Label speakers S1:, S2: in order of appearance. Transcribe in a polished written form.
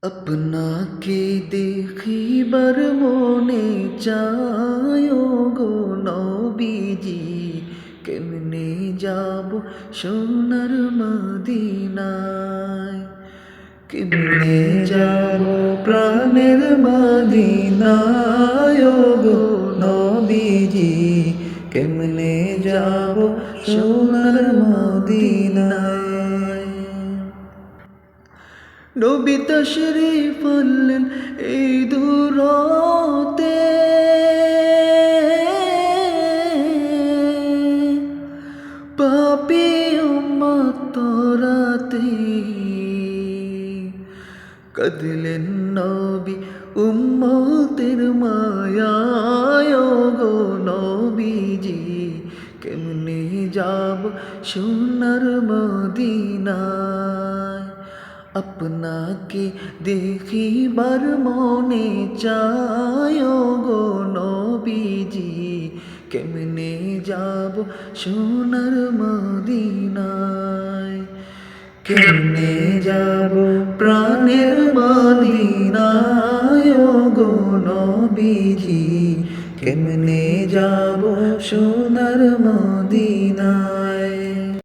S1: আপনাকে দেখিবার মনে চায় গো নবীজি, কেমনে যাব সোনার মদিনায়, কেমনে যাব প্রাণের মদিনায় গো নবীজি, কেমনে যাব সোনার মদিনায়। নবী তশরীফ আনলেন এই দুরাতে, পাপী উম্মত তরাতে, কাঁদলেন নবী উম্মতের মায়ায় গো নবীজি, কেমনে যাব সোনার মদিনায়। আপনাকে দেখিবার মনে চায় গো নবীজি, কেমনে যাব সোনার মদিনায়, কেমনে যাব প্রাণের মদিনায় গো নবীজি, কেমনে যাব সোনার মদিনায়।